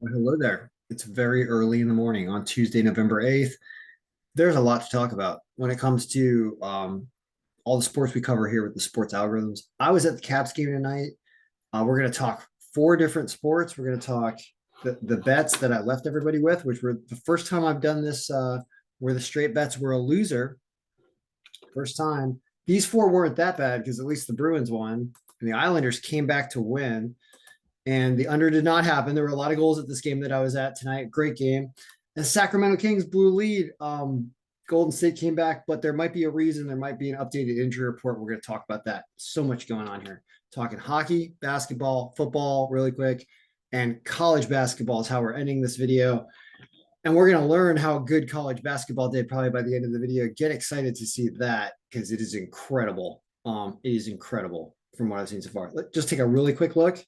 Well, hello there. It's very early in the morning on Tuesday, November 8th. There's a lot to talk about when it comes to all the sports we cover here with the sports algorithms. I was at the Caps game tonight. We're going to talk four different sports. We're going to talk the bets that I left everybody with, which were the first time I've done this where the straight bets were a loser. First time. These four weren't that bad because at least the Bruins won and the Islanders came back to win and the under did not happen. There were a lot of goals at this game that I was at tonight. Great game. And Sacramento Kings blew lead. Golden State came back, but there might be a reason. There might be an updated injury report. We're going to talk about that. So much going on here. Talking hockey, basketball, football, really quick, and college basketball is how we're ending this video. And we're going to learn how good college basketball did probably by the end of the video. Get excited to see that because it is incredible. It is incredible from what I've seen so far. Let's just take a really quick look.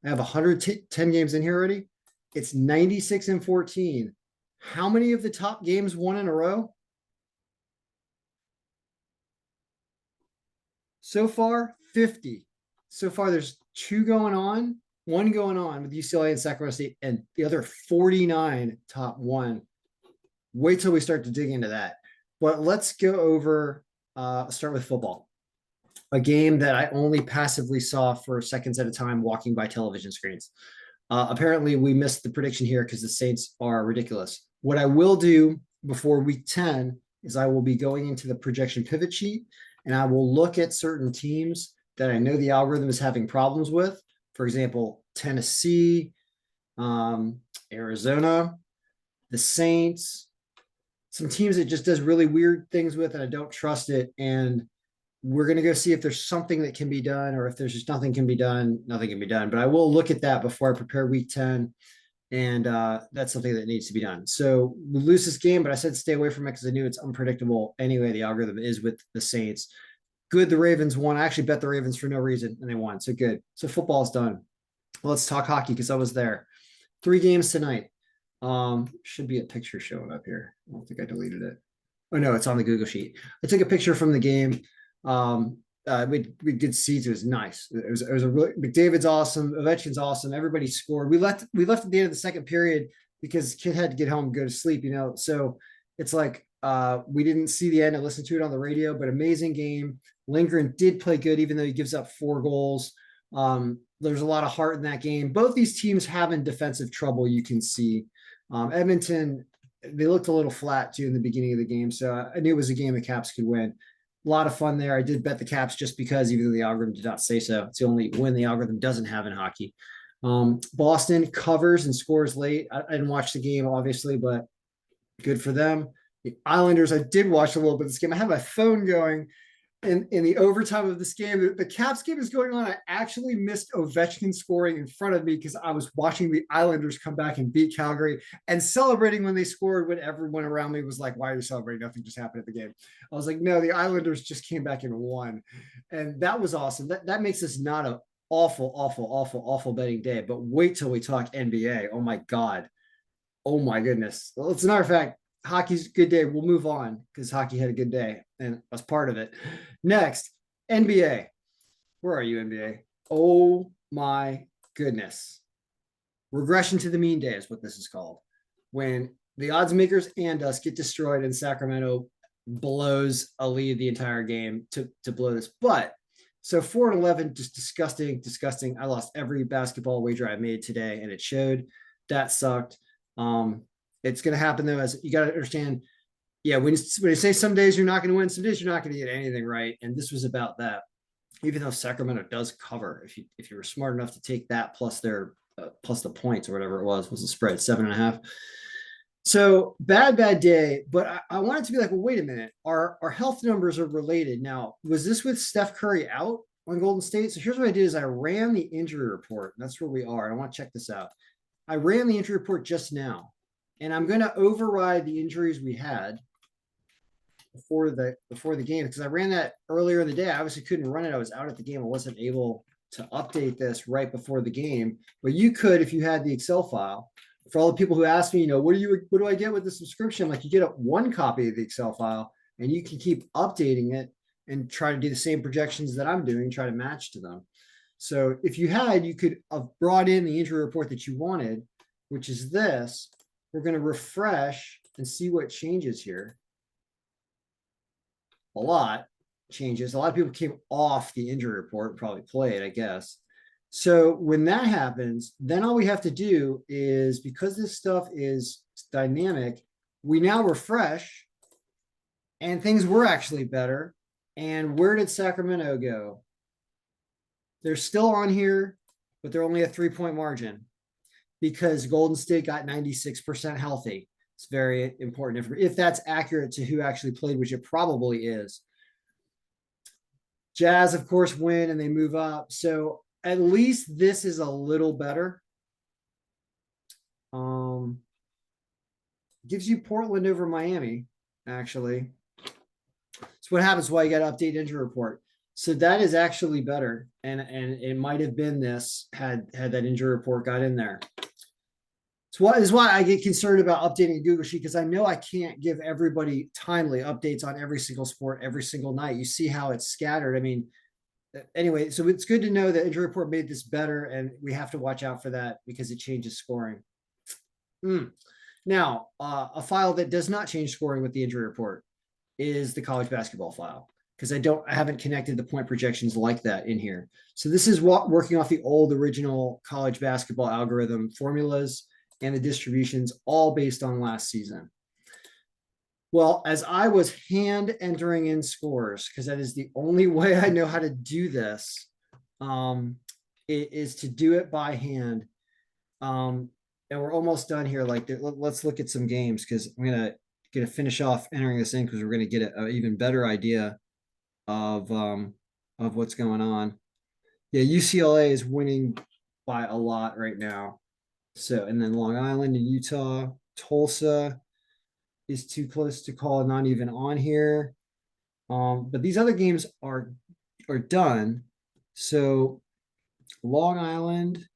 I have 110 games in here already. It's 96 and 14. How many of the top games won in a row? So far, 50. So far, there's one going on with UCLA and Sacramento State, and the other 49 top one. Wait till we start to dig into that. But let's go over, start with football. A game that I only passively saw for seconds at a time walking by television screens. Apparently, we missed the prediction here because the Saints are ridiculous. What I will do before week 10 is I will be going into the projection pivot sheet and I will look at certain teams that I know the algorithm is having problems with. For example, Tennessee, Arizona, the Saints, some teams it just does really weird things with, and I don't trust it. And we're going to go see if there's something that can be done, or if there's just nothing can be done, nothing can be done. But I will look at that before I prepare week 10. And that's something that needs to be done. So we lose this game, but I said stay away from it because I knew it's unpredictable. Anyway, the algorithm is with the Saints. Good, the Ravens won. I actually bet the Ravens for no reason, and they won. So good. So football's done. Let's talk hockey because I was there. 3 games tonight. Should be a picture showing up here. I don't think I deleted it. Oh no, it's on the Google sheet. I took a picture from the game. We did seats. It was nice. It was a really McDavid's awesome. Ovechkin's awesome. Everybody scored. We left at the end of the second period because kid had to get home and go to sleep. So it's like we didn't see the end and listen to it on the radio. But amazing game. Lindgren did play good, even though he gives up 4 goals. There's a lot of heart in that game. Both these teams having defensive trouble. You can see Edmonton. They looked a little flat too in the beginning of the game, so I knew it was a game the Caps could win. A lot of fun there. I did bet the Caps just because, even though the algorithm did not say so. It's the only win the algorithm doesn't have in hockey. Boston covers and scores late. I didn't watch the game, obviously, but good for them. The Islanders, I did watch a little bit of this game. I had my phone going in the overtime of this game. The Caps game is going on. I actually missed Ovechkin scoring in front of me because I was watching the Islanders come back and beat Calgary and celebrating when they scored, when everyone around me was like, why are you celebrating? Nothing just happened at the game. I was like, no, the Islanders just came back and won. And that was awesome. That makes this not an awful betting day. But wait till we talk NBA. Oh my God. Oh my goodness. Well, as a matter of fact, hockey's a good day. We'll move on because hockey had a good day and was part of it. Next, NBA. Where are you, NBA? Oh my goodness. Regression to the mean day is what this is called. When the odds makers and us get destroyed and Sacramento blows a lead the entire game to blow this. But so 4-11, just disgusting. I lost every basketball wager I made today, and it showed. That sucked. It's going to happen though, as you got to understand. Yeah, when you say some days you're not going to win, some days you're not going to get anything right, and this was about that. Even though Sacramento does cover, if you were smart enough to take that plus their plus the points or whatever it was the spread 7.5. So bad day, but I wanted to be like, well, wait a minute, our health numbers are related. Now, was this with Steph Curry out on Golden State? So here's what I did: is I ran the injury report. And that's where we are. I want to check this out. I ran the injury report just now, and I'm going to override the injuries we had before the game because I ran that earlier in the day. I obviously couldn't run it. I was out at the game. I wasn't able to update this right before the game, but you could if you had the Excel file. For all the people who ask me, what do I get with the subscription? Like, you get one copy of the Excel file and you can keep updating it and try to do the same projections that I'm doing, try to match to them. So if you could have brought in the injury report that you wanted, which is this. We're going to refresh and see what changes here. A lot changes. A lot of people came off the injury report, probably played, I guess. So when that happens, then all we have to do is, because this stuff is dynamic, we now refresh and things were actually better. And where did Sacramento go? They're still on here, but they're only a 3-point margin because Golden State got 96% healthy. It's very important if that's accurate to who actually played, which it probably is. Jazz, of course, win and they move up. So at least this is a little better. Gives you Portland over Miami, actually. So what happens while you got to update injury report. So that is actually better. And it might have been this had that injury report got in there. So what is why I get concerned about updating a Google Sheet, because I know I can't give everybody timely updates on every single sport every single night. You see how it's scattered. I mean, anyway, so it's good to know that injury report made this better, and we have to watch out for that because it changes scoring. Now, a file that does not change scoring with the injury report is the college basketball file, because I haven't connected the point projections like that in here. So this is what working off the old original college basketball algorithm formulas and the distributions, all based on last season. Well, as I was hand entering in scores, because that is the only way I know how to do this, it is to do it by hand. And we're almost done here. Like, let's look at some games, because I'm gonna finish off entering this in, because we're gonna get an even better idea of what's going on. Yeah, UCLA is winning by a lot right now. So, and then Long Island and Utah, Tulsa is too close to call, not even on here. But these other games are done. So Long Island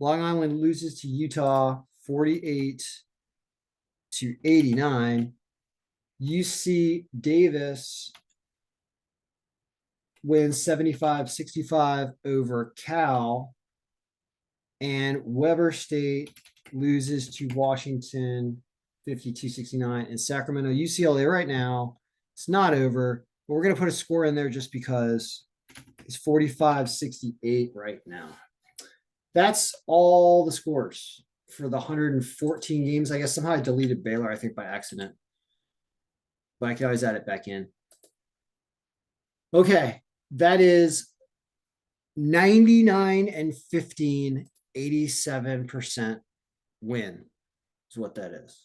loses to Utah 48-89. UC Davis wins 75-65 over Cal. And Weber State loses to Washington 52-69. And Sacramento, UCLA right now, it's not over, but we're going to put a score in there just because it's 45-68 right now. That's all the scores for the 114 games. I guess somehow I deleted Baylor, I think, by accident. But I can always add it back in. Okay, that is 99-15, 87% win is what that is.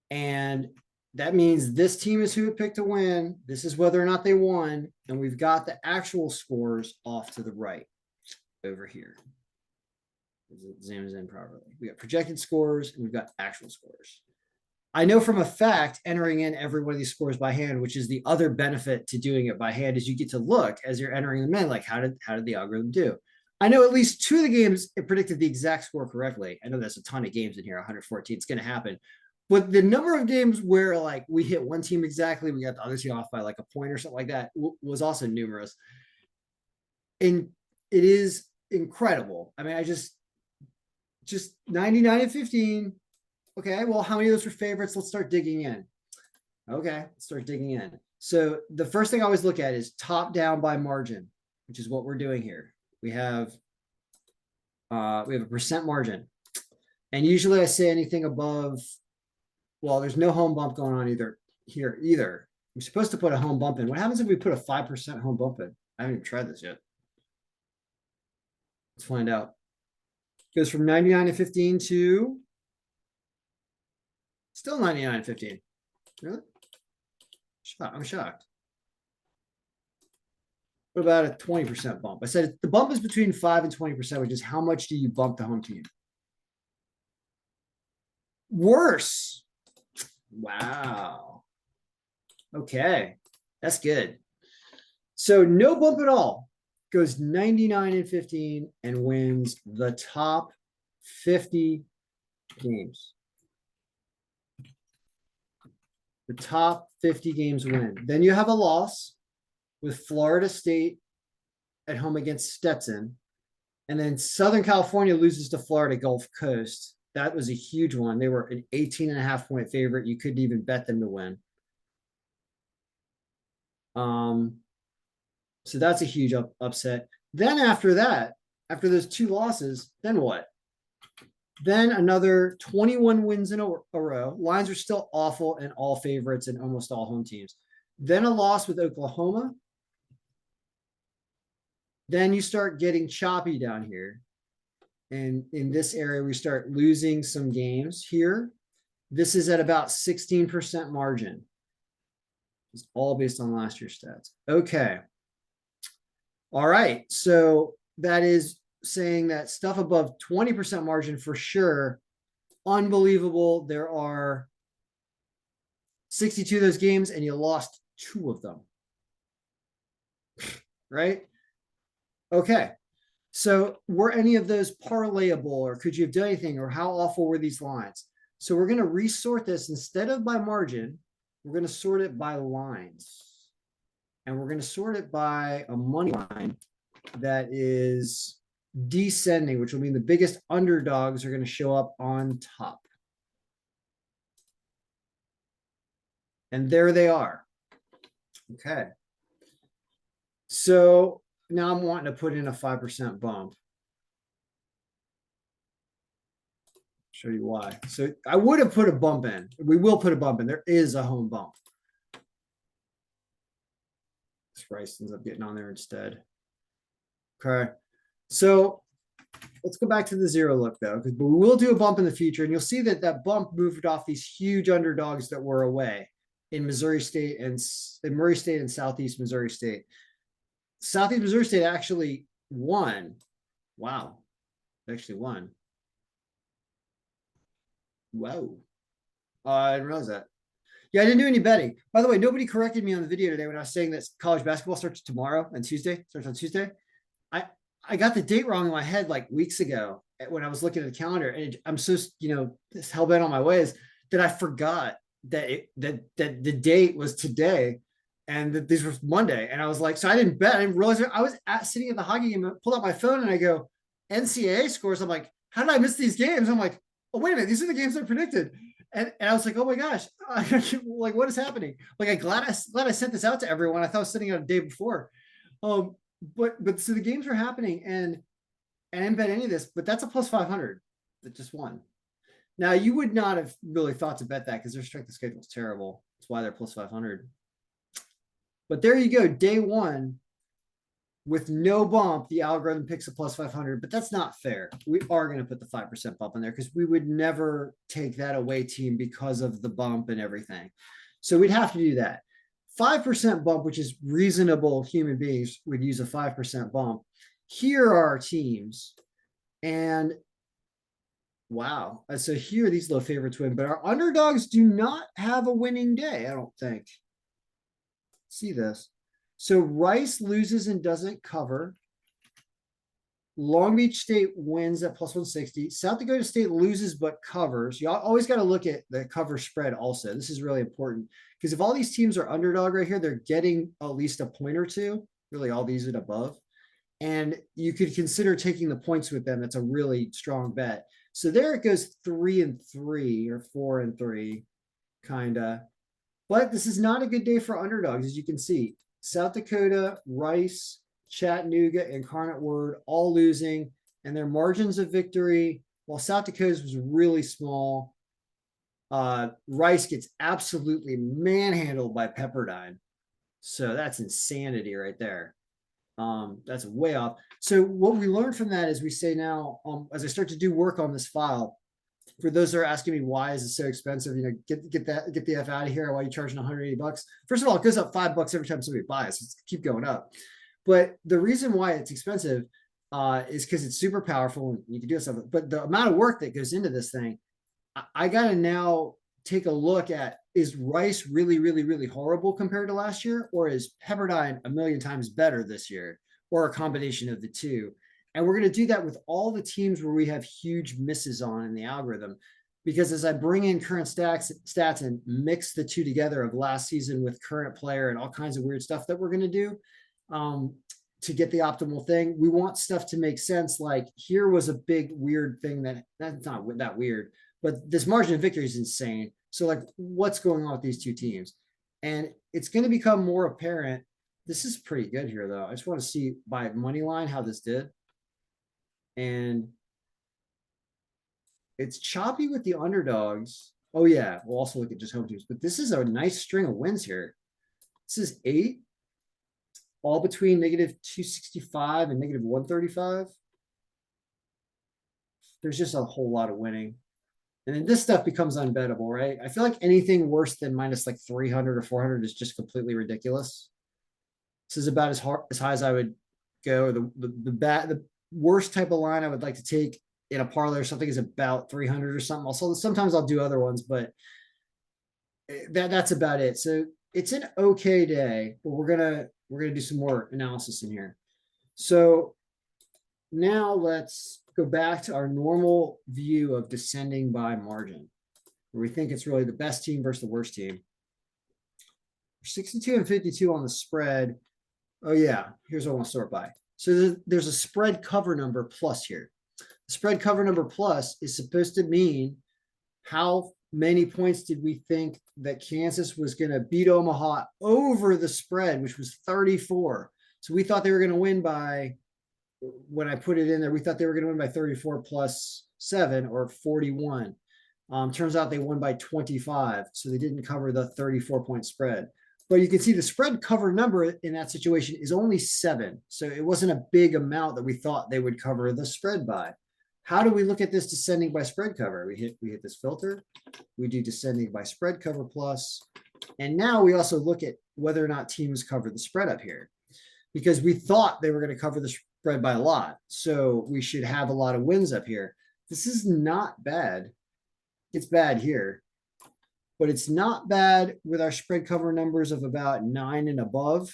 And that means this team is who it picked to win. This is whether or not they won. And we've got the actual scores off to the right over here. It zooms in properly. We got projected scores and we've got actual scores. I know from a fact, entering in every one of these scores by hand, which is the other benefit to doing it by hand, is you get to look as you're entering them in, like how did the algorithm do? I know at least 2 of the games it predicted the exact score correctly. I know there's a ton of games in here, 114. It's going to happen. But the number of games where like we hit one team exactly, we got the other team off by like a point or something like that was also numerous. And it is incredible. I mean, I just 99-15. Okay, well, how many of those were favorites? Let's start digging in. Okay, let's start digging in. So the first thing I always look at is top down by margin, which is what we're doing here. We have a percent margin. And usually I say anything above, well, there's no home bump going on either. I'm supposed to put a home bump in. What happens if we put a 5% home bump in? I haven't even tried this yet. Let's find out. It goes from 99-15 to still 99-15. Really? I'm shocked. What about a 20% bump? I said the bump is between 5 and 20%, which is how much do you bump the home team? Worse. Wow. Okay. That's good. So no bump at all. Goes 99-15 and wins the top 50 games. The top 50 games win. Then you have a loss with Florida State at home against Stetson. And then Southern California loses to Florida Gulf Coast. That was a huge one. They were an 18.5 point favorite. You couldn't even bet them to win. So that's a huge upset. Then after that, after those two losses, then what? Then another 21 wins in a row. Lines are still awful and all favorites and almost all home teams. Then a loss with Oklahoma. Then you start getting choppy down here. And in this area, we start losing some games here. This is at about 16% margin. It's all based on last year's stats. Okay. All right. So that is saying that stuff above 20% margin for sure. Unbelievable. There are 62 of those games and you lost 2 of them. Right? Okay. So were any of those parlayable, or could you have done anything, or how awful were these lines? So we're going to resort this instead of by margin. We're going to sort it by lines. And we're going to sort it by a money line that is descending, which will mean the biggest underdogs are going to show up on top. And there they are. Okay. So now I'm wanting to put in a 5% bump. Show you why. So I would have put a bump in. We will put a bump in. There is a home bump. This Rice ends up getting on there instead. Okay. So let's go back to the zero look though, because we will do a bump in the future, and you'll see that that bump moved off these huge underdogs that were away in Missouri State and in Murray State and Southeast Missouri State. Southeast Missouri State actually won. Wow. They actually won. Wow. I didn't realize that. Yeah, I didn't do any betting. By the way, nobody corrected me on the video today when I was saying that college basketball starts tomorrow and Tuesday. Starts on Tuesday. I got the date wrong in my head like weeks ago when I was looking at the calendar, and I'm so hell bent on my ways that I forgot that that the date was today, and that these were Monday. And I was like, so I didn't bet. I didn't realize I was sitting at the hockey game, pulled out my phone, and I go NCAA scores. I'm like, how did I miss these games? I'm like, oh wait a minute, these are the games that are predicted. And I was like, oh my gosh, like what is happening? Like I'm glad I sent this out to everyone. I thought I was sitting out a day before. But so the games are happening, and I didn't bet any of this, but that's a plus 500 that just won. Now you would not have really thought to bet that because their strength of schedule is terrible. That's why they're plus 500. But there you go, day one with no bump, the algorithm picks a plus 500, but that's not fair. We are going to put the 5% bump in there because we would never take that away team because of the bump and everything. So we'd have to do that. 5% bump, which is reasonable human beings would use a 5% bump. Here are our teams. And wow. So here, these low favorites win, but our underdogs do not have a winning day, I don't think. See this. So Rice loses and doesn't cover. Long Beach State wins at plus 160. South Dakota State loses but covers. You always got to look at the cover spread also. This is really important because if all these teams are underdog right here, they're getting at least a point or two, really all these and above. And you could consider taking the points with them. That's a really strong bet. So there it goes 3-3 or 4-3, kind of. But this is not a good day for underdogs, as you can see. South Dakota, Rice, Chattanooga, Incarnate Word all losing, and their margins of victory, while South Dakota's was really small, Rice gets absolutely manhandled by Pepperdine. So that's insanity right there. That's way off. So what we learned from that is we say now, as I start to do work on this file, for those that are asking me why is it so expensive, get the F out of here. Why are you charging $180? First of all, it goes up $5 every time somebody buys. It's keep going up. But the reason why it's expensive is because it's super powerful and you can do stuff. But the amount of work that goes into this thing, I got to now take a look at, is Rice really, really, really horrible compared to last year? Or is Pepperdine a million times better this year? Or a combination of the two? And we're going to do that with all the teams where we have huge misses on in the algorithm. Because as I bring in current stats and mix the two together of last season with current player and all kinds of weird stuff that we're going to do, to get the optimal thing. We want stuff to make sense. Like here was a big weird thing that's not that weird, but this margin of victory is insane. So like what's going on with these two teams? And it's going to become more apparent. This is pretty good here though. I just want to see by money line how this did. And it's choppy with the underdogs. Oh yeah, we'll also look at just home teams, but this is a nice string of wins here. This is 8, all between -265 and -135. There's just a whole lot of winning. And then this stuff becomes unbettable, right? I feel like anything worse than minus like 300 or 400 is just completely ridiculous. This is about as high as I would go. The worst type of line I would like to take in a parlay or something is about 300 or something. Also, sometimes I'll do other ones, but that's about it. So it's an okay day, but we're gonna do some more analysis in here. So now let's go back to our normal view of descending by margin, where we think it's really the best team versus the worst team. 62 and 52 on the spread. Oh yeah, here's what I want to sort by. So there's a spread cover number plus here. The spread cover number plus is supposed to mean how many points did we think that Kansas was going to beat Omaha over the spread, which was 34. So we thought they were going to win by, when I put it in there, we thought they were going to win by 34 plus 7 or 41. Turns out they won by 25. So they didn't cover the 34-point spread. But you can see the spread cover number in that situation is only 7. So it wasn't a big amount that we thought they would cover the spread by. How do we look at this descending by spread cover? We hit this filter. We do descending by spread cover plus. And now we also look at whether or not teams cover the spread up here, because we thought they were going to cover the spread by a lot. So we should have a lot of wins up here. This is not bad. It's bad here, but it's not bad with our spread cover numbers of about 9 and above.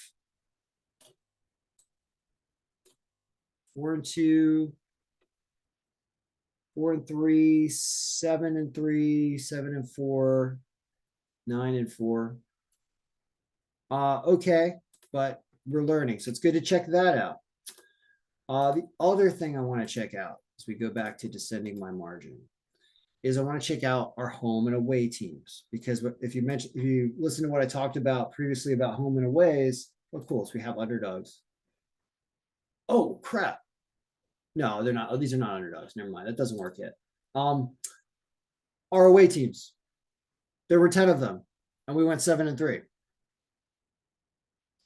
4 and 2. 4 and 3, 7 and 3, 7 and 4, 9 and 4. Okay, but we're learning, so it's good to check that out. The other thing I want to check out as we go back to descending my margin is I want to check out our home and away teams, because if you listen to what I talked about previously about home and aways, of course we have underdogs. Oh crap. No, they're not. Oh, these are not underdogs. Never mind. That doesn't work yet. Our away teams. There were 10 of them, and we went 7 and 3.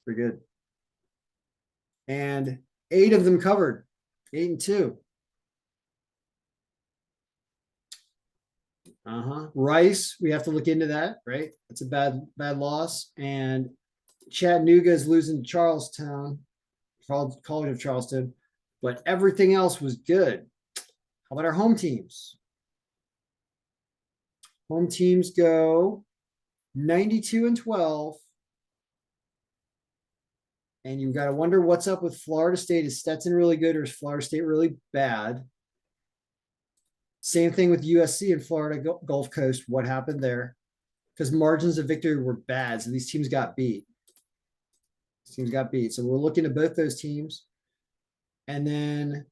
Pretty good. And 8 of them covered. 8 and 2. Rice, we have to look into that, right? That's a bad loss. And Chattanooga is losing to Charlestown, College of Charleston. But everything else was good. How about our home teams? Home teams go 92 and 12. And you got to wonder what's up with Florida State. Is Stetson really good or is Florida State really bad? Same thing with USC and Florida Gulf Coast. What happened there? Because margins of victory were bad. So these teams got beat. So we're looking at both those teams. And then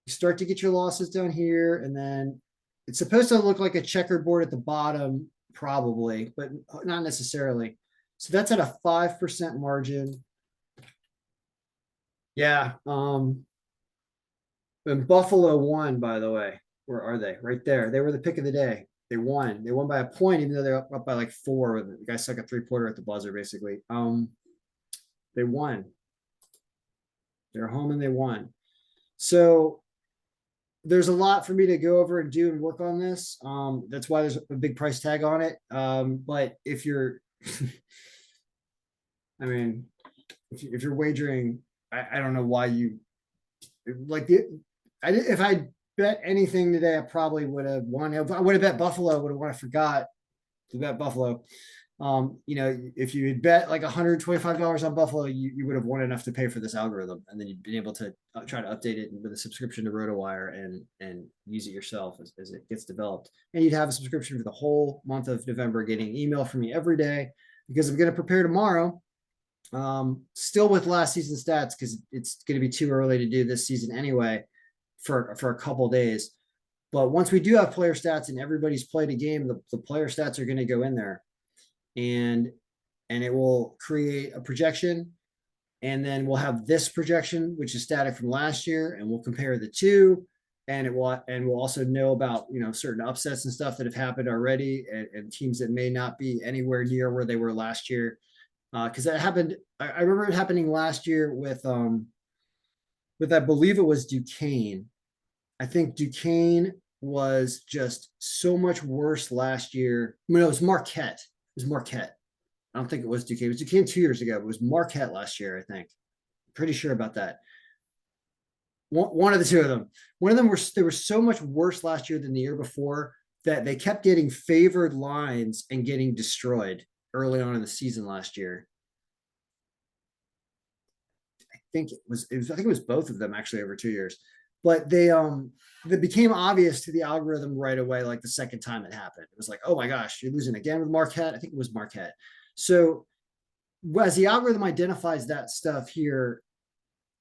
you start to get your losses down here. And then it's supposed to look like a checkerboard at the bottom, probably, but not necessarily. So that's at a 5% margin. Yeah. And Buffalo won, by the way. Where are they? Right there. They were the pick of the day. They won. They won by a point, even though they're up by like 4. The guy stuck a 3-pointer at the buzzer, basically. They won. They're home and they won. So there's a lot for me to go over and do and work on this. That's why there's a big price tag on it. But if you're, I mean, if you're wagering, I don't know why you like if I bet anything today, I probably would have won. I would have bet Buffalo, would have won. I forgot to bet Buffalo. If you had bet like $125 on Buffalo, you would have won enough to pay for this algorithm, and then you'd been able to try to update it with a subscription to RotoWire and use it yourself as it gets developed. And you'd have a subscription for the whole month of November, getting email from me every day, because I'm going to prepare tomorrow Still with last season stats because it's going to be too early to do this season anyway for a couple days. But once we do have player stats and everybody's played a game, the player stats are going to go in there, and it will create a projection. And then we'll have this projection, which is static from last year, and we'll compare the two. And we'll also know about certain upsets and stuff that have happened already, and teams that may not be anywhere near where they were last year. Because that happened. I remember it happening last year with I believe it was Duquesne. I think Duquesne was just so much worse last year. No, it was Marquette. It was Marquette. I don't think it was Duquesne. It was Duquesne 2 years ago. It was Marquette last year, I think. Pretty sure about that. One of the two of them. One of them they were so much worse last year than the year before that they kept getting favored lines and getting destroyed early on in the season last year. I think it was both of them actually over 2 years. But they became obvious to the algorithm right away, like the second time it happened. It was like, oh my gosh, you're losing again with Marquette. I think it was Marquette. So as the algorithm identifies that stuff here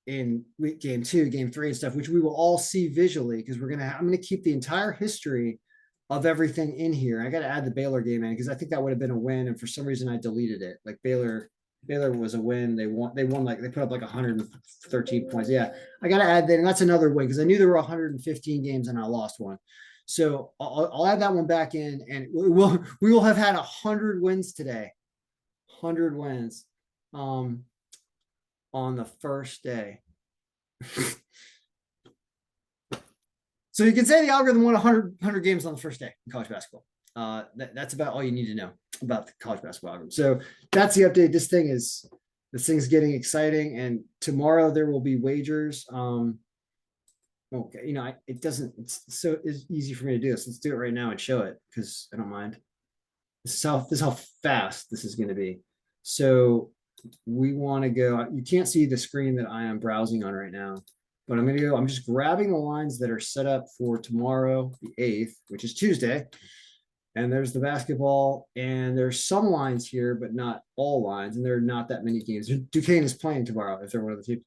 in game 2, game 3 and stuff, which we will all see visually, because I'm going to keep the entire history of everything in here. I got to add the Baylor game in because I think that would have been a win. And for some reason I deleted it. Like Baylor was a win. They won like they put up like 113 points. Yeah. I got to add that. And that's another win because I knew there were 115 games and I lost one. So I'll add that one back in, and we will have had 100 wins today. 100 wins on the first day. So you can say the algorithm won 100 games on the first day in college basketball. That's about all you need to know about the college basketball algorithm. So that's the update. This thing's getting exciting, and tomorrow there will be wagers. Okay, it's so easy for me to do this. Let's do it right now and show it because I don't mind. This is how fast this is going to be. So we want to go. You can't see the screen that I am browsing on right now, but I'm going to go. I'm just grabbing the lines that are set up for tomorrow, the 8th, which is Tuesday. And there's the basketball, and there's some lines here, but not all lines, and there are not that many games. Duquesne is playing tomorrow if they're one of the teams.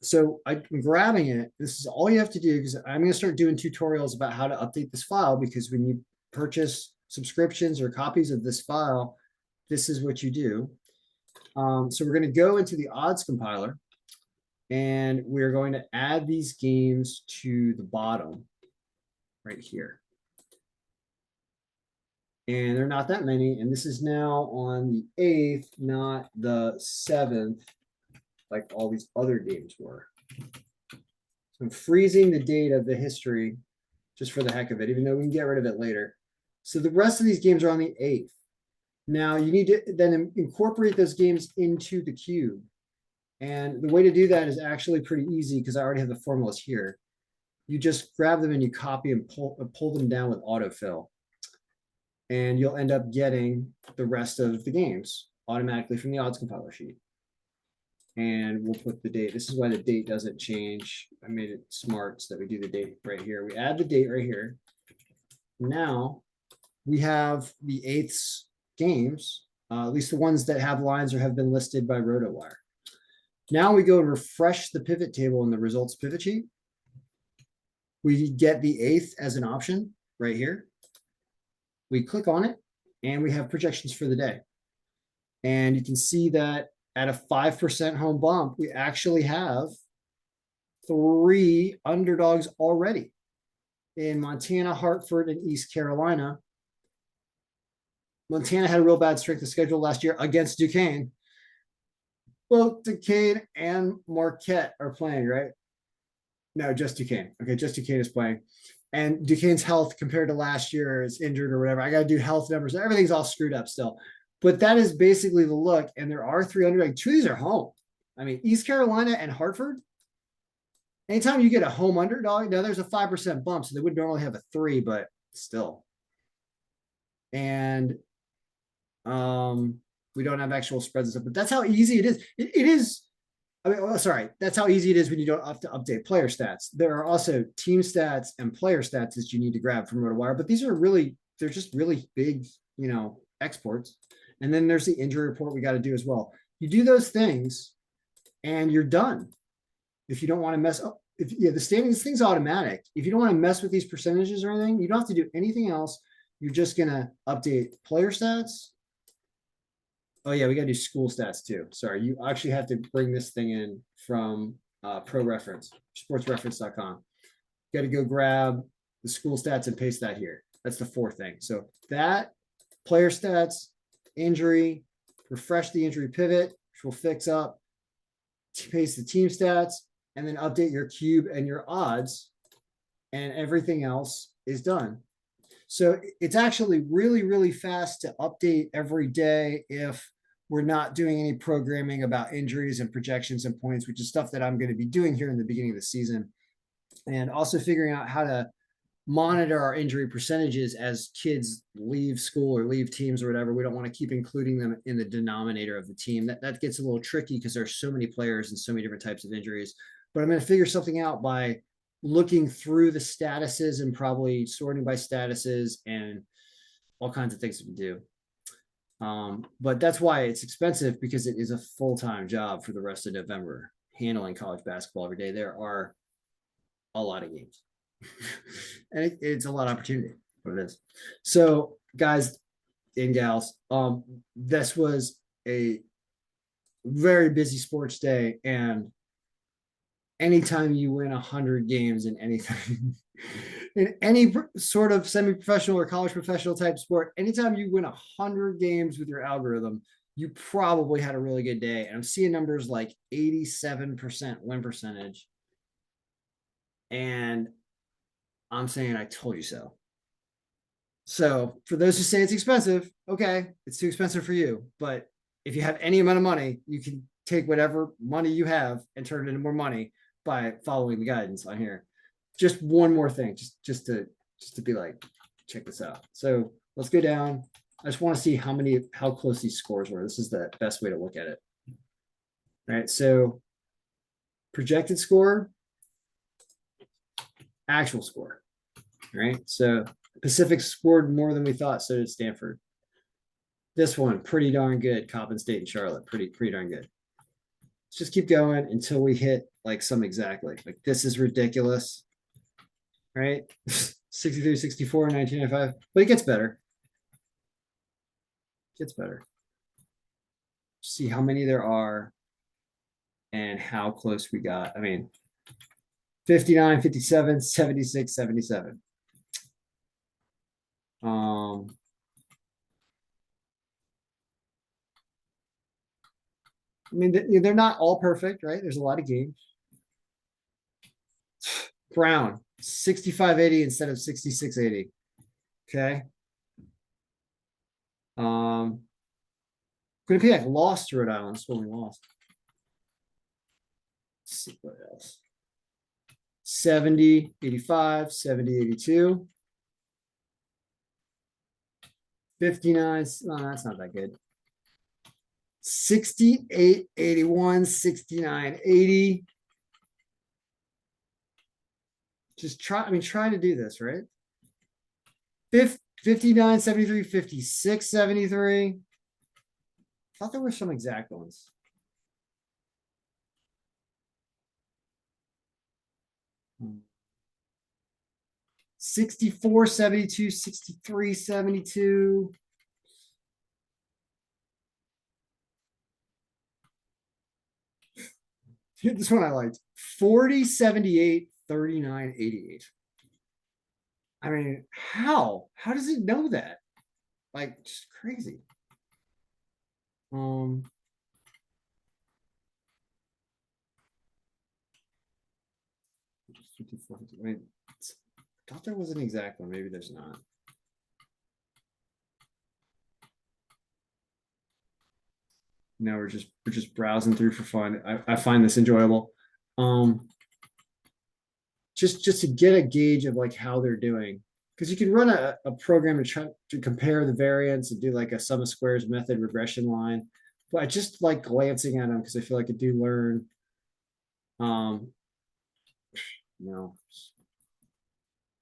So I'm grabbing it. This is all you have to do because I'm going to start doing tutorials about how to update this file, because when you purchase subscriptions or copies of this file, this is what you do. So we're going to go into the odds compiler, and we're going to add these games to the bottom right here. And there are not that many. And this is now on the 8th, not the 7th, like all these other games were. So I'm freezing the date of the history just for the heck of it, even though we can get rid of it later. So the rest of these games are on the 8th. Now you need to then incorporate those games into the cube. And the way to do that is actually pretty easy because I already have the formulas here. You just grab them and you copy and pull them down with autofill. And you'll end up getting the rest of the games automatically from the odds compiler sheet. And we'll put the date. This is why the date doesn't change. I made it smart so that we do the date right here. We add the date right here. Now we have the 8th games, at least the ones that have lines or have been listed by RotoWire. Now we go and refresh the pivot table in the results pivot sheet. We get the 8th as an option right here. We click on it and we have projections for the day. And you can see that at a 5% home bump, we actually have 3 underdogs already in Montana, Hartford, and East Carolina. Montana had a real bad strength of schedule last year against Duquesne. Both Duquesne and Marquette are playing, right? No, just Duquesne. Okay, just Duquesne is playing. And Duquesne's health compared to last year is injured or whatever. I got to do health numbers. Everything's all screwed up still. But that is basically the look. And there are 3 underdogs. 2 of these are home. I mean, East Carolina and Hartford. Anytime you get a home underdog, now there's a 5% bump. So they would normally have a 3, but still. And we don't have actual spreads and stuff. But that's how easy it is. It is. I mean, sorry, that's how easy it is when you don't have to update player stats. There are also team stats and player stats that you need to grab from RotoWire, but these are really, they're just really big, exports. And then there's the injury report we got to do as well. You do those things and you're done. If you don't want to mess up, if yeah, the standings thing's automatic. If you don't want to mess with these percentages or anything, you don't have to do anything else. You're just gonna update player stats. Oh yeah, we gotta do school stats too. Sorry, you actually have to bring this thing in from Pro Reference, sportsreference.com. Got to go grab the school stats and paste that here. That's the fourth thing. So that player stats, injury, refresh the injury pivot, which will fix up, paste the team stats, and then update your cube and your odds, and everything else is done. So it's actually really, really fast to update every day if we're not doing any programming about injuries and projections and points, which is stuff that I'm going to be doing here in the beginning of the season. And also figuring out how to monitor our injury percentages as kids leave school or leave teams or whatever. We don't want to keep including them in the denominator of the team. That gets a little tricky because there's so many players and so many different types of injuries. But I'm going to figure something out by looking through the statuses and probably sorting by statuses and all kinds of things we do. But that's why it's expensive, because it is a full-time job for the rest of November, handling college basketball every day. There are a lot of games. And it's a lot of opportunity, what it is. So guys and gals, this was a very busy sports day, and anytime you win 100 games in anything, in any sort of semi-professional or college professional type sport, anytime you win 100 games with your algorithm, you probably had a really good day. And I'm seeing numbers like 87% win percentage, and I'm saying I told you so. So for those who say it's expensive, okay, it's too expensive for you. But if you have any amount of money, you can take whatever money you have and turn it into more money by following the guidance on here. Just one more thing, just to be like, check this out. So let's go down. I just want to see how close these scores were. This is the best way to look at it. All right, so projected score, actual score. All right, so Pacific scored more than we thought, so did Stanford. This one, pretty darn good. Coppin State and Charlotte, pretty darn good. Let's just keep going until we hit like some exactly. Like this is ridiculous, right? 63, 64, 1995, but it gets better. Gets better. See how many there are and how close we got. I mean, 59, 57, 76, 77. I mean, they're not all perfect, right? There's a lot of games. Brown, 6580 instead of 6680. Okay. Could it be like lost to Rhode Island? That's what we lost. Let's see what else. 70, 85, 70, 82. 59. No, that's not that good. 68, 81, 69, 80. Just try to do this, right? 59, 73, 56, 73. I thought there were some exact ones. Hmm. 64, 72, 63, 72. This one I liked. 40, 78, 39, 88. I mean, how? How does it know that? Like, just crazy. 54, I mean, I thought there was an exact one. Maybe there's not. No, we're just browsing through for fun. I find this enjoyable. Just to get a gauge of like how they're doing, because you can run a program to try to compare the variance and do like a sum of squares method regression line. But I just like glancing at them because I feel like I do learn. No,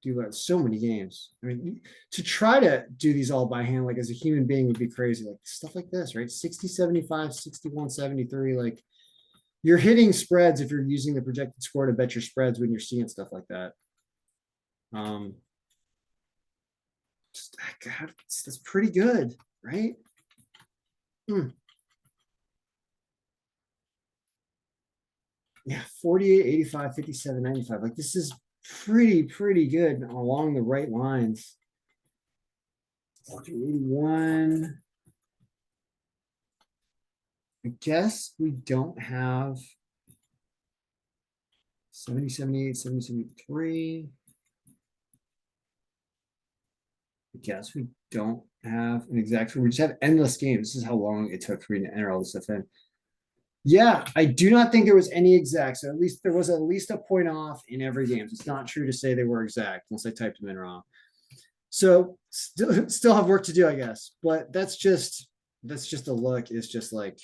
do that so many games. I mean, to try to do these all by hand, like as a human being would be crazy. Like stuff like this, right? 60, 75, 61, 73. Like you're hitting spreads if you're using the projected score to bet your spreads when you're seeing stuff like that. Um, God, that's pretty good, right? Yeah, 48, 85, 57, 95. Like this is pretty good along the right lines. 81. I guess we don't have 70, 78, 70, 73. I guess we don't have an exact, we just have endless games. This is how long it took for me to enter all this stuff in. Yeah, I do not think there was any exact. So at least there was at least a point off in every game. It's not true to say they were exact unless I typed them in wrong. So still have work to do, I guess. But that's just a look. It's just like,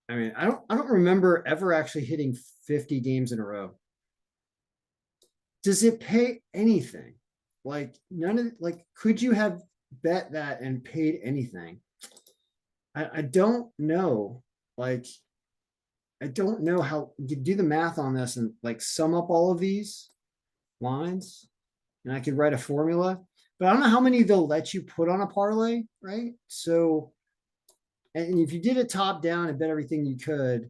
I mean, I don't remember ever actually hitting 50 games in a row. Does it pay anything? Like none of like, could you have bet that and paid anything? I don't know. Like, I don't know how you do the math on this and like sum up all of these lines, and I could write a formula, but I don't know how many they'll let you put on a parlay, right? So, and if you did it top down and bet everything you could,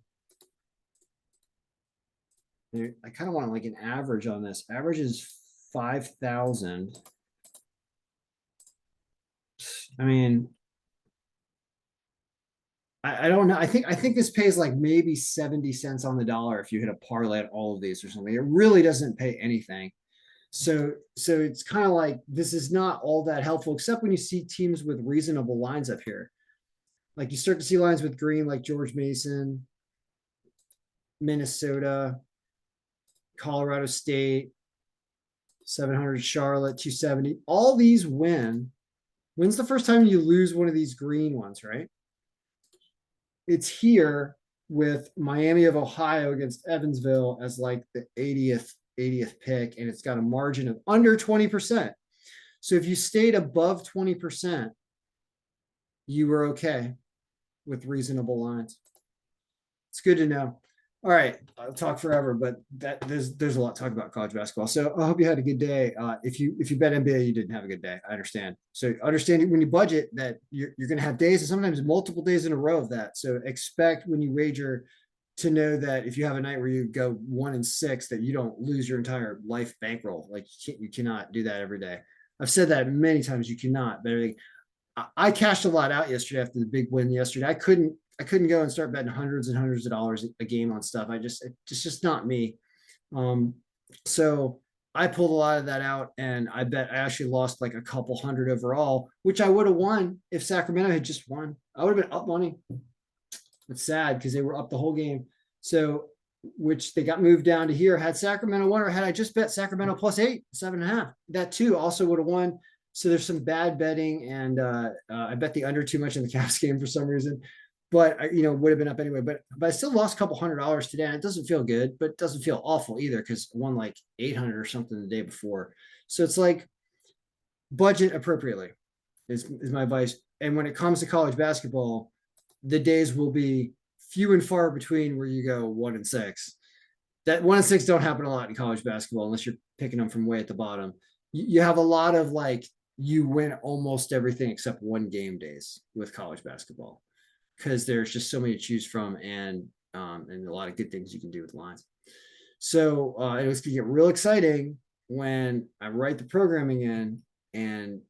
I kind of want like an average on this. Average is 5,000. I mean, I don't know. I think this pays like maybe 70 cents on the dollar if you hit a parlay at all of these or something. It really doesn't pay anything. So it's kind of like this is not all that helpful, except when you see teams with reasonable lines up here. Like you start to see lines with green, like George Mason, Minnesota, Colorado State, 700 Charlotte, 270. All these win. When's the first time you lose one of these green ones, right? It's here with Miami of Ohio against Evansville as like the 80th pick, and it's got a margin of under 20%. So if you stayed above 20%, you were okay with reasonable lines. It's good to know. All right, I'll talk forever, but there's a lot to talk about college basketball. So I hope you had a good day. If you bet NBA, you didn't have a good day. I understand. So understand when you budget that you're going to have days and sometimes multiple days in a row of that. So expect when you wager to know that if you have a night where you go 1-6, that you don't lose your entire life bankroll. Like you cannot do that every day. I've said that many times. You cannot. But I cashed a lot out yesterday after the big win yesterday. I couldn't go and start betting hundreds and hundreds of dollars a game on stuff. It's just not me. So I pulled a lot of that out, and I bet I actually lost like a couple hundred overall, which I would have won if Sacramento had just won. I would have been up money. It's sad because they were up the whole game. So, which they got moved down to here. Had Sacramento won, or had I just bet Sacramento +8, 7.5, that too also would have won. So there's some bad betting, and I bet the under too much in the Cavs game for some reason. But would have been up anyway. But I still lost a couple $100 today. And it doesn't feel good, but it doesn't feel awful either because I won like 800 or something the day before. So it's like budget appropriately is my advice. And when it comes to college basketball, the days will be few and far between where you go 1-6. That 1-6 don't happen a lot in college basketball unless you're picking them from way at the bottom. You have a lot of like you win almost everything except one game days with college basketball because there's just so many to choose from and a lot of good things you can do with lines. So it was going to get real exciting when I write the programming in and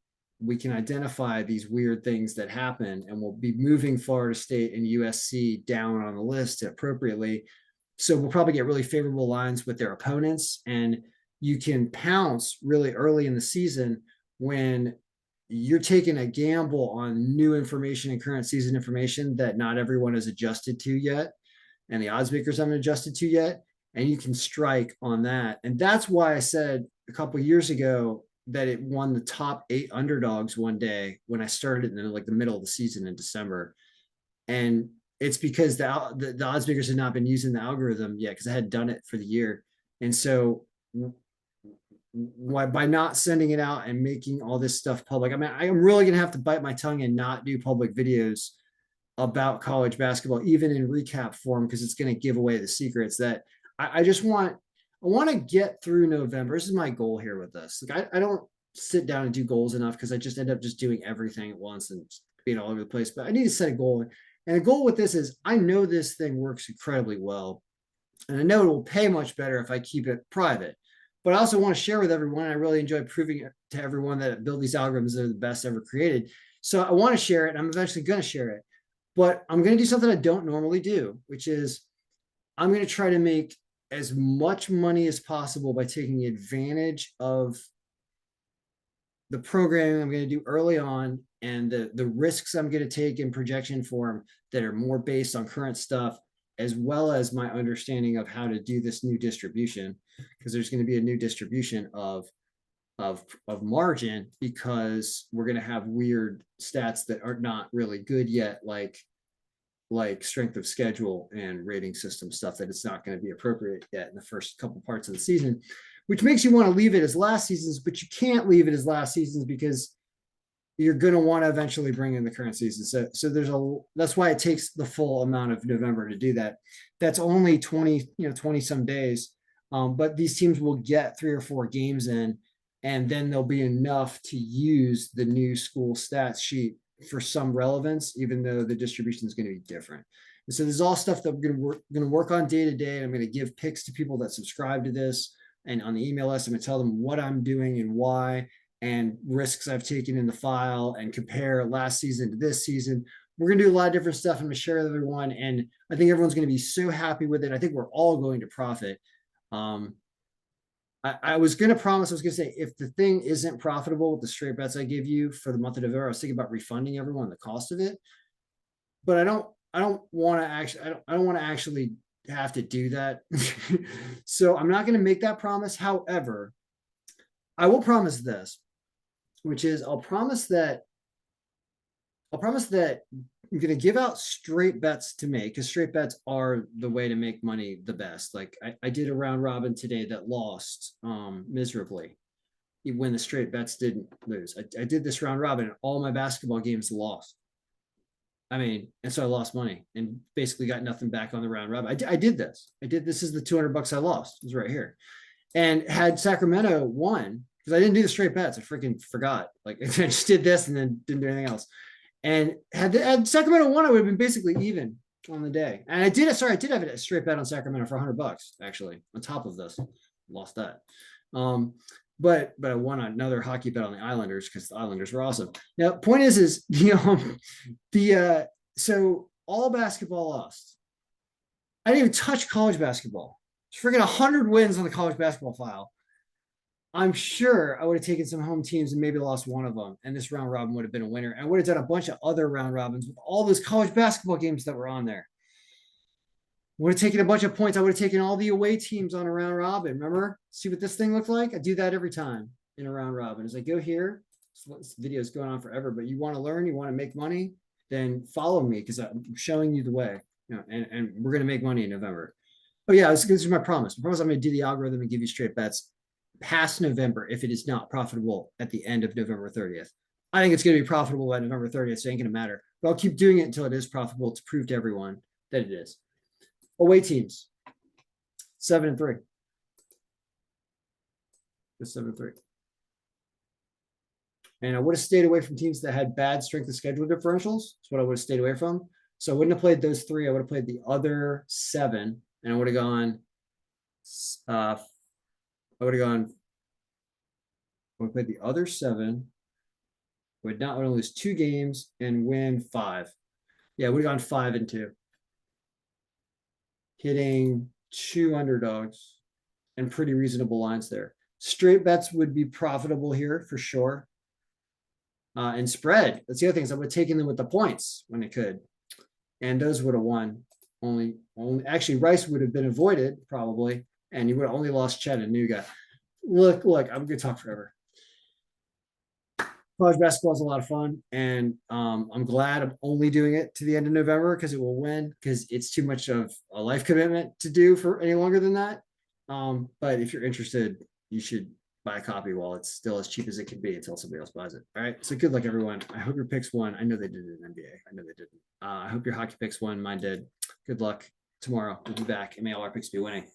we can identify these weird things that happen, and we'll be moving Florida State and USC down on the list appropriately. So we'll probably get really favorable lines with their opponents, and you can pounce really early in the season when you're taking a gamble on new information and current season information that not everyone has adjusted to yet, and the odds makers haven't adjusted to yet, and you can strike on that. And that's why I said a couple of years ago that it won the top 8 underdogs one day when I started in like the middle of the season in December. And it's because the odds makers had not been using the algorithm yet because I had done it for the year. And so why by not sending it out and making all this stuff public. I mean, I'm really gonna have to bite my tongue and not do public videos about college basketball, even in recap form, because it's going to give away the secrets that I just want. I want to get through November. This is my goal here with this. Like I don't sit down and do goals enough because I just end up just doing everything at once and being all over the place. But I need to set a goal. And the goal with this is I know this thing works incredibly well. And I know it will pay much better if I keep it private. But I also want to share with everyone. I really enjoy proving to everyone that build these algorithms that are the best ever created. So I want to share it. And I'm eventually going to share it. But I'm going to do something I don't normally do, which is I'm going to try to make as much money as possible by taking advantage of the programming I'm going to do early on and the risks I'm going to take in projection form that are more based on current stuff, as well as my understanding of how to do this new distribution, because there's going to be a new distribution of margin, because we're going to have weird stats that are not really good yet, like strength of schedule and rating system stuff that it's not going to be appropriate yet in the first couple parts of the season, which makes you want to leave it as last season's, but you can't leave it as last season's because you're going to want to eventually bring in the current season. So that's why it takes the full amount of November to do that. That's only 20 some days. But these teams will get 3 or 4 games in, and then there'll be enough to use the new school stats sheet for some relevance, even though the distribution is going to be different. And so there's all stuff that we're going to work on day to day. I'm going to give picks to people that subscribe to this, and on the email list, I'm going to tell them what I'm doing and why, and risks I've taken in the file, and compare last season to this season. We're going to do a lot of different stuff. I'm going to share with everyone, and I think everyone's going to be so happy with it. I think we're all going to profit. I was going to promise, I was going to say, if the thing isn't profitable with the straight bets I give you for the month of November, I was thinking about refunding everyone the cost of it. But I don't want to actually, I don't want to actually have to do that. So I'm not going to make that promise. However, I will promise this, which is I'll promise that I'm going to give out straight bets to make, because straight bets are the way to make money the best. Like I did a round robin today that lost miserably when the straight bets didn't lose. I did this round robin and all my basketball games lost. I mean, and so I lost money and basically got nothing back on the round robin. I did this. This is the $200 I lost. It's right here. And had Sacramento won, because I didn't do the straight bets. I freaking forgot. Like I just did this and then didn't do anything else. And had Sacramento won, I would have been basically even on the day. And I did have a straight bet on Sacramento for $100 actually on top of this. Lost that. But I won another hockey bet on the Islanders because the Islanders were awesome. Now, point is so all basketball lost. I didn't even touch college basketball. It's freaking 100 wins on the college basketball file. I'm sure I would have taken some home teams and maybe lost one of them, and this round robin would have been a winner. I would have done a bunch of other round robins with all those college basketball games that were on there. Would have taken a bunch of points. I would have taken all the away teams on a round robin. Remember? See what this thing looked like? I do that every time in a round robin. As I go here, this video is going on forever, but you want to learn, you want to make money, then follow me because I'm showing you the way. And we're going to make money in November. Oh yeah, this is my promise. I promise I'm going to do the algorithm and give you straight bets past November if it is not profitable at the end of November 30th. I think it's going to be profitable by November 30th, so it ain't going to matter. But I'll keep doing it until it is profitable to prove to everyone that it is. Away teams, 7-3. Just 7-3. And I would have stayed away from teams that had bad strength of schedule differentials. That's what I would have stayed away from. So I wouldn't have played those 3. I would have played the other 7, and I would have gone. I would have played the other 7. Would not want to lose 2 games and win 5. Yeah, we have gone 5-2. Hitting 2 underdogs and pretty reasonable lines there. Straight bets would be profitable here for sure. And spread. That's the other thing is I would have taken them with the points when it could. And those would have won. Only actually Rice would have been avoided probably. And you would have only lost Chattanooga. Look, I'm going to talk forever. College basketball is a lot of fun, and I'm glad I'm only doing it to the end of November because it will win, because it's too much of a life commitment to do for any longer than that. But if you're interested, you should buy a copy while it's still as cheap as it can be until somebody else buys it. All right. So good luck, everyone. I hope your picks won. I know they did in NBA. I know they didn't. I hope your hockey picks won. Mine did. Good luck tomorrow. We'll be back and may all our picks be winning.